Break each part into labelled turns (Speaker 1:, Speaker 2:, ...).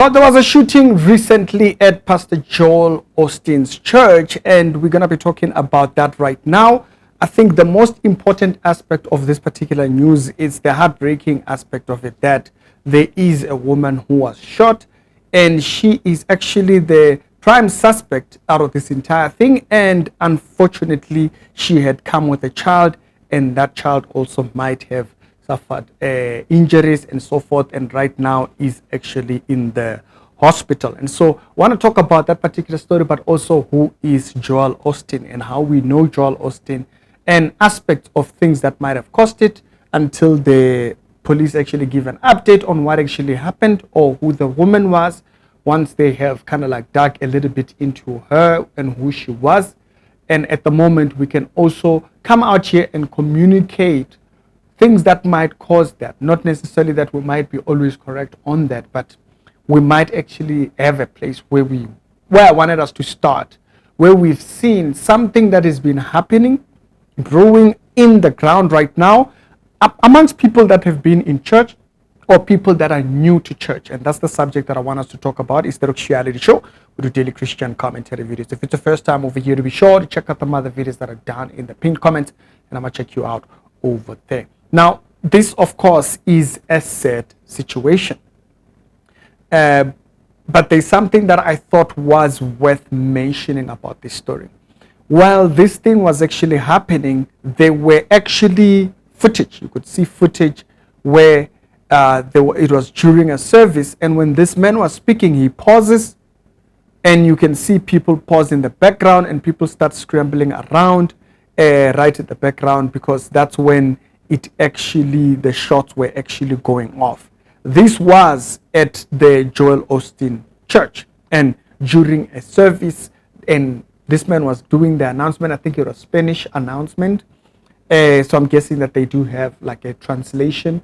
Speaker 1: Well, there was a shooting recently at Pastor Joel Osteen's church, and we're going to be talking about that right now. I think the most important aspect of this particular news is the heartbreaking aspect of it, that there is a woman who was shot, and she is actually the prime suspect out of this entire thing. And unfortunately, she had come with a child, and that child also might have suffered injuries and so forth, and right now is actually in the hospital. And so I want to talk about that particular story, but also who is Joel Osteen and how we know Joel Osteen and aspects of things that might have caused it, until the police actually give an update on what actually happened or who the woman was, once they have kind of like dug a little bit into her and who she was. And at the moment, we can also come out here and communicate things that might cause that. Not necessarily that we might be always correct on that, but we might actually have a place where I wanted us to start, where we've seen something that has been happening, growing in the ground right now, amongst people that have been in church or people that are new to church. And that's the subject that I want us to talk about. It's the Theology show. We do daily Christian commentary videos. If it's the first time over here, to be sure to check out the other videos that are down in the pinned comments, and I'm going to check you out over there. Now, this, of course, is a sad situation. But there's something that I thought was worth mentioning about this story. While this thing was actually happening, there were actually footage. You could see footage where it was during a service, and when this man was speaking, he pauses, and you can see people pause in the background, and people start scrambling around right at the background, because that's when the shots were actually going off. This was at the Joel Osteen church, and during a service, and this man was doing the announcement. I think it was a Spanish announcement, so I'm guessing that they do have like a translation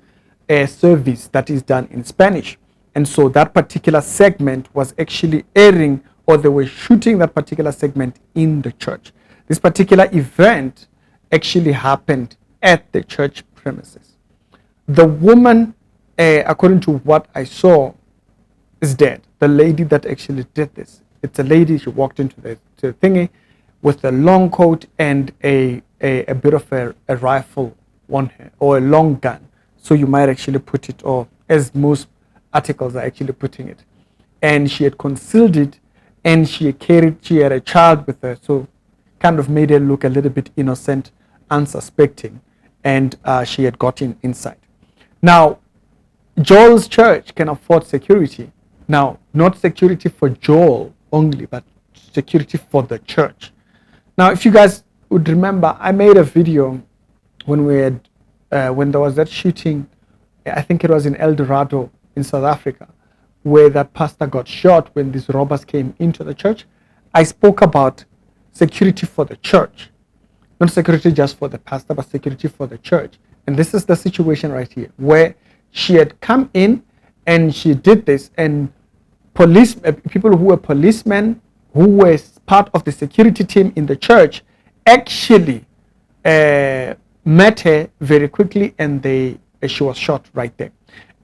Speaker 1: service that is done in Spanish. And so that particular segment was actually airing, or they were shooting that particular segment in the church. This particular event actually happened at the church premises. The woman, according to what I saw, is dead. The lady that actually did this, it's a lady. She walked into the thingy with a long coat and a bit of a rifle on her, or a long gun. So you might actually put it, or as most articles are actually putting it. And she had concealed it, and she had a child with her, so kind of made her look a little bit innocent, unsuspecting, and she had gotten inside. Now, Joel's church can afford security. Now, not security for Joel only, but security for the church. Now, if you guys would remember, I made a video when when there was that shooting, I think it was in El Dorado in South Africa, where that pastor got shot when these robbers came into the church. I spoke about security for the church, not security just for the pastor, but security for the church. And this is the situation right here, where she had come in and she did this, and people who were policemen, who were part of the security team in the church, actually met her very quickly, and she was shot right there.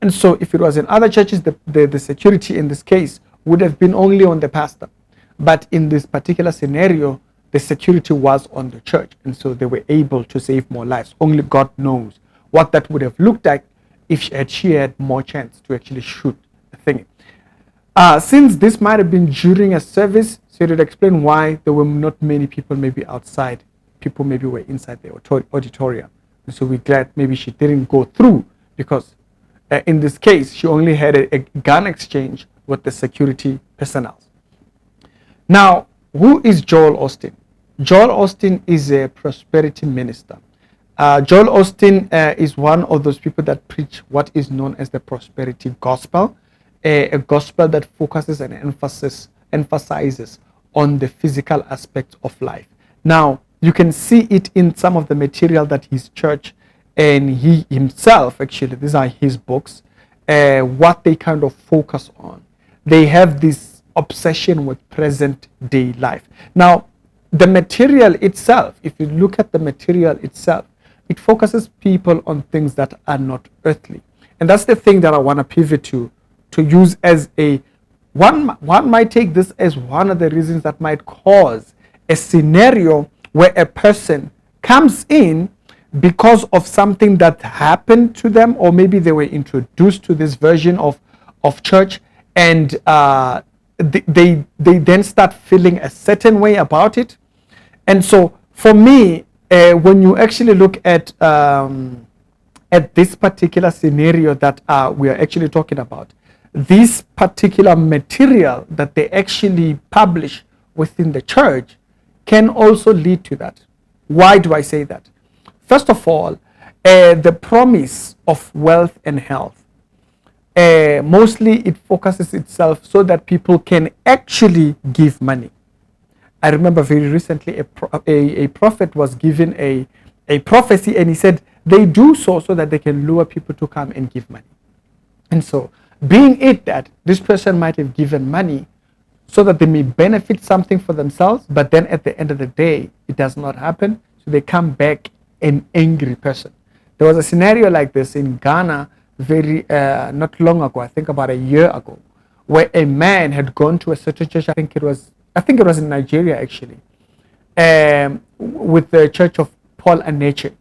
Speaker 1: And so if it was in other churches, the security in this case would have been only on the pastor. But in this particular scenario, the security was on the church, and so they were able to save more lives. Only God knows what that would have looked like if she had more chance to actually shoot the thing. Since this might have been during a service, so it would explain why there were not many people maybe outside. People maybe were inside the auditorium. And so we're glad maybe she didn't go through, because in this case, she only had a gun exchange with the security personnel. Now, who is Joel Osteen? Joel Osteen is a prosperity minister. Joel Osteen is one of those people that preach what is known as the prosperity gospel, a gospel that focuses and emphasizes on the physical aspects of life. Now, you can see it in some of the material that his church and he himself, actually, these are his books, what they kind of focus on. They have this obsession with present day life. Now, the material itself, if you look at the material itself, it focuses people on things that are not earthly. And that's the thing that I want to pivot to use as a One might take this as one of the reasons that might cause a scenario where a person comes in because of something that happened to them, or maybe they were introduced to this version of church, and they then start feeling a certain way about it. And so for me, when you actually look at this particular scenario that we are actually talking about, this particular material that they actually publish within the church can also lead to that. Why do I say that? First of all, the promise of wealth and health, mostly it focuses itself so that people can actually give money. I remember very recently a prophet was given a prophecy, and he said they do so that they can lure people to come and give money. And so, being it that this person might have given money so that they may benefit something for themselves, but then at the end of the day, it does not happen, so they come back an angry person. There was a scenario like this in Ghana very not long ago, I think about a year ago, where a man had gone to a certain church. I think it was in Nigeria actually, with the church of Paul Aneche,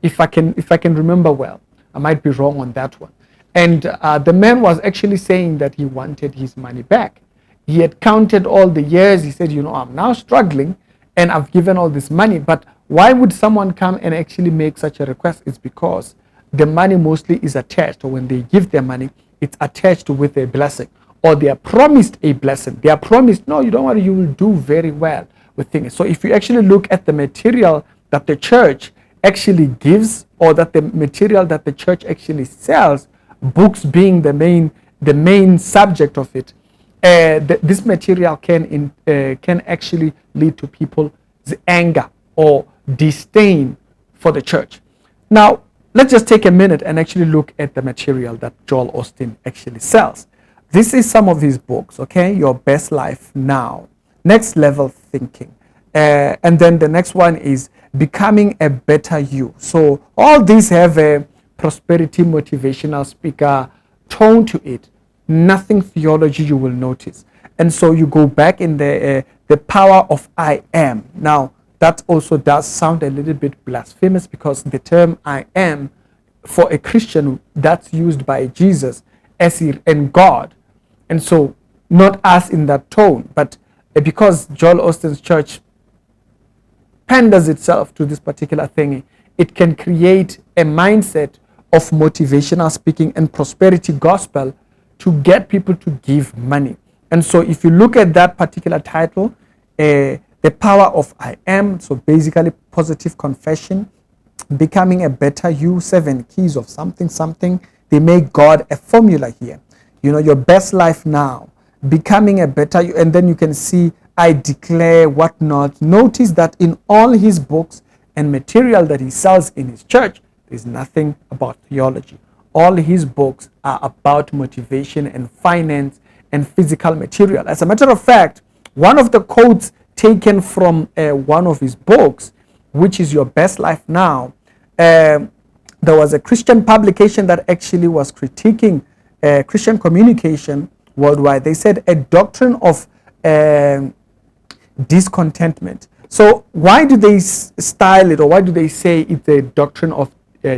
Speaker 1: if I can remember well. I might be wrong on that one. And the man was actually saying that he wanted his money back. He had counted all the years. He said, I'm now struggling and I've given all this money, but why would someone come and actually make such a request? It's because the money mostly is attached, or when they give their money, it's attached with a blessing, or they are promised a blessing. They are promised, no, you don't worry, you will do very well with things. So if you actually look at the material that the church actually gives, or that the material that the church actually sells, books being the main subject of it, this material can actually lead to people's anger or disdain for the church. Now, let's just take a minute and actually look at the material that Joel Osteen actually sells. This is some of his books, okay? Your Best Life Now, Next Level Thinking. And then the next one is Becoming a Better You. So all these have a prosperity motivational speaker tone to it. Nothing theology, you will notice. And so you go back in the power of I am. Now, that also does sound a little bit blasphemous, because the term I am for a Christian, that's used by Jesus and God. And so not us in that tone, but because Joel Osteen's church panders itself to this particular thing, it can create a mindset of motivational speaking and prosperity gospel to get people to give money. And so if you look at that particular title, the power of I am, so basically positive confession, becoming a better you, 7 keys of something, they make God a formula here. Your best life now, becoming a better you, and then you can see I declare whatnot. Notice that in all his books and material that he sells in his church, there's nothing about theology. All his books are about motivation and finance and physical material. As a matter of fact, one of the quotes taken from one of his books, which is Your Best Life Now, there was a Christian publication that actually was critiquing Christian communication worldwide. They said a doctrine of discontentment. So why do they style it, or why do they say it's a doctrine of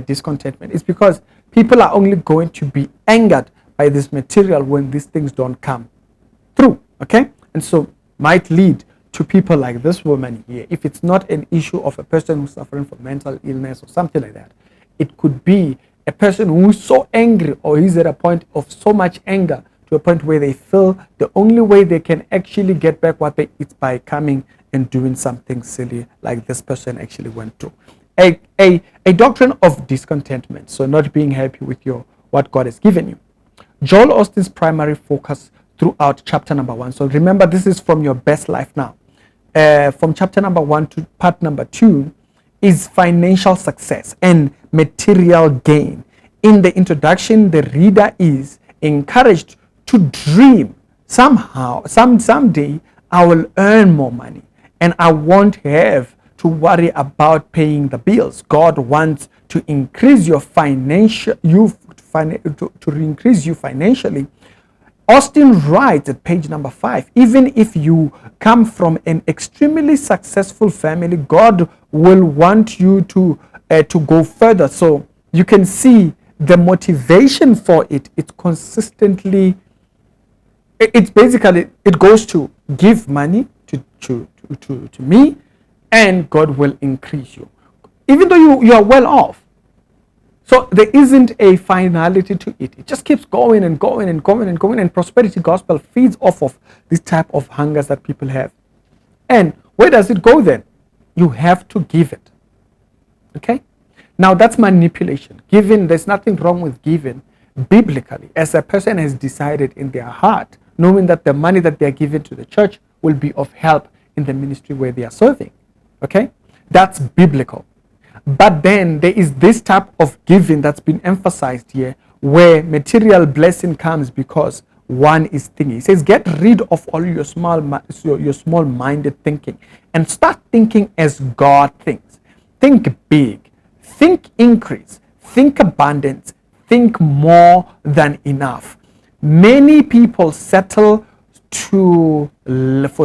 Speaker 1: discontentment? It's because people are only going to be angered by this material when these things don't come through, okay? And so might lead to people like this woman here. If it's not an issue of a person who's suffering from mental illness or something like that, it could be a person who's so angry, or is at a point of so much anger to a point where they feel the only way they can actually get back what it's by coming and doing something silly like this person actually went through. A doctrine of discontentment, so not being happy with what God has given you. Joel Osteen's primary focus throughout chapter number 1. So remember, this is from Your Best Life Now. From chapter number 1 to part number 2 is financial success and material gain. In the introduction, the reader is encouraged to dream. Someday I will earn more money and I won't have to worry about paying the bills. God wants to increase your increase you financially, Osteen writes at page number 5, even if you come from an extremely successful family, God will want you to go further. So you can see the motivation for it. It's consistently, it's basically, it goes to give money to me, and God will increase you. Even though you are well off. So there isn't a finality to it. It just keeps going and going and going and going. And prosperity gospel feeds off of this type of hungers that people have. And where does it go then? You have to give it. Okay? Now that's manipulation. Giving, there's nothing wrong with giving biblically, as a person has decided in their heart, knowing that the money that they're giving to the church will be of help in the ministry where they are serving. Okay? That's biblical. But then there is this type of giving that's been emphasized here, where material blessing comes because one is thinking. He says, get rid of all your small-minded thinking and start thinking as God thinks. Think big, think increase, think abundance, think more than enough. Many people settle for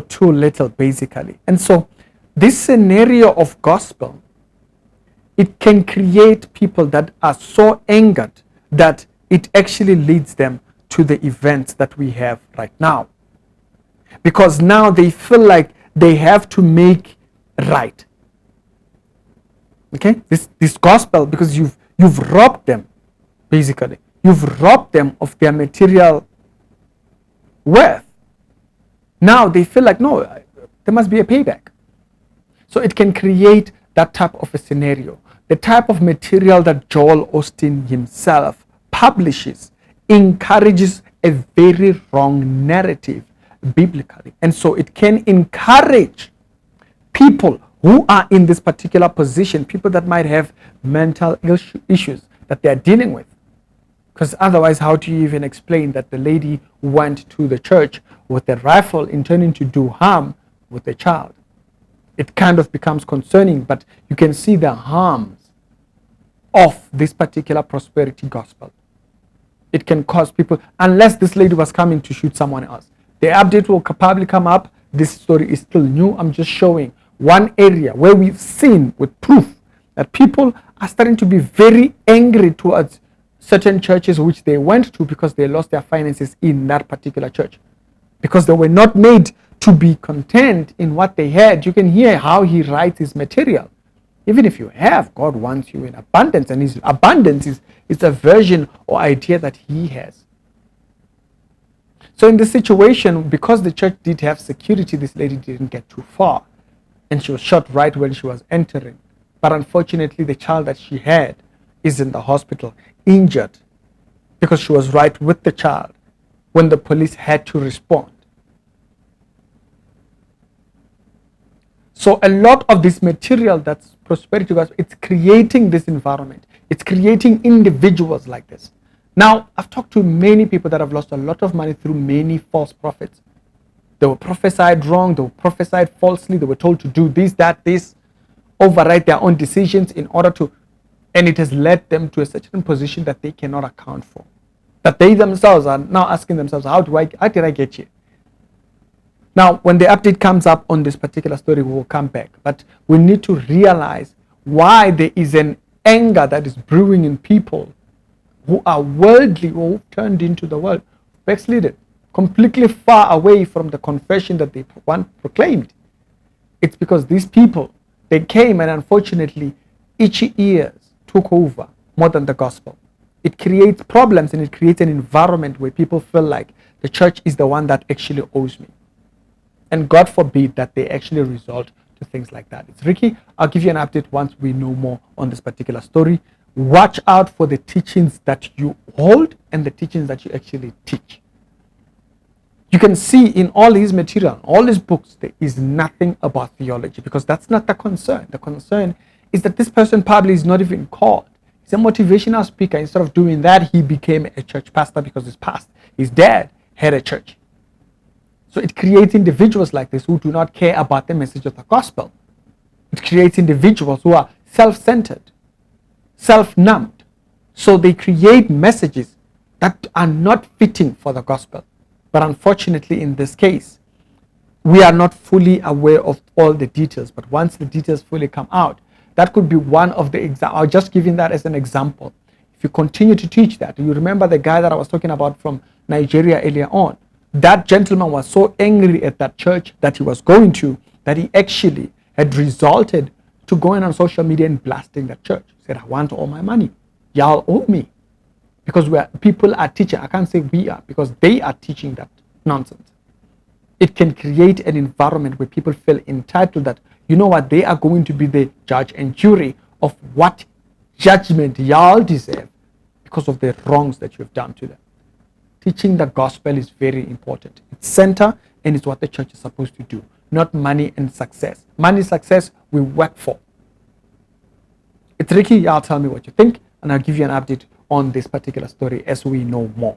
Speaker 1: too little, basically. And so this scenario of gospel, it can create people that are so angered that it actually leads them to the events that we have right now. Because now they feel like they have to make right. Okay? This gospel, because you've robbed them, basically. You've robbed them of their material worth. Now they feel like, no, there must be a payback. So it can create that type of a scenario. The type of material that Joel Osteen himself publishes encourages a very wrong narrative biblically. And so it can encourage people who are in this particular position, people that might have mental issues that they're dealing with. Because otherwise, how do you even explain that the lady went to the church with a rifle intending to do harm with a child? It kind of becomes concerning, but you can see the harms of this particular prosperity gospel. It can cause people, unless this lady was coming to shoot someone else. The update will probably come up. This story is still new. I'm just showing one area where we've seen with proof that people are starting to be very angry towards certain churches which they went to because they lost their finances in that particular church. Because they were not made to be content in what they had. You can hear how he writes his material. Even if you have, God wants you in abundance, and his abundance is a version or idea that he has. So in this situation, because the church did have security, this lady didn't get too far, and she was shot right when she was entering. But unfortunately, the child that she had is in the hospital, injured, because she was right with the child when the police had to respond. So a lot of this material that's prosperity gospel, it's creating this environment. It's creating individuals like this. Now, I've talked to many people that have lost a lot of money through many false prophets. They were prophesied wrong, they were prophesied falsely, they were told to do this, that, this, override their own decisions in order to, and it has led them to a certain position that they cannot account for. That they themselves are now asking themselves, how did I get here? Now, when the update comes up on this particular story, we will come back. But we need to realize why there is an anger that is brewing in people who are worldly, who turned into the world, backslidden, completely far away from the confession that they once proclaimed. It's because these people, they came and unfortunately, itchy ears took over more than the gospel. It creates problems and it creates an environment where people feel like the church is the one that actually owes me. And God forbid that they actually resort to things like that. It's Ricky. I'll give you an update once we know more on this particular story. Watch out for the teachings that you hold and the teachings that you actually teach. You can see in all his material, all his books, there is nothing about theology, because that's not the concern. The concern is that this person probably is not even called. He's a motivational speaker. Instead of doing that, he became a church pastor because his dad had a church. So it creates individuals like this who do not care about the message of the gospel. It creates individuals who are self-centered, self-numbed. So they create messages that are not fitting for the gospel. But unfortunately, in this case, we are not fully aware of all the details. But once the details fully come out, that could be one of the examples. I'll just giving that as an example. If you continue to teach that, you remember the guy that I was talking about from Nigeria earlier on. That gentleman was so angry at that church that he was going to, that he actually had resulted to going on social media and blasting that church. He said, I want all my money. Y'all owe me. Because people are teaching. I can't say we are, because they are teaching that nonsense. It can create an environment where people feel entitled that, you know what, they are going to be the judge and jury of what judgment y'all deserve because of the wrongs that you've done to them. Teaching the gospel is very important. It's center, and it's what the church is supposed to do, not money and success. Money, success, we work for. It's Ricky. Y'all tell me what you think, and I'll give you an update on this particular story as we know more.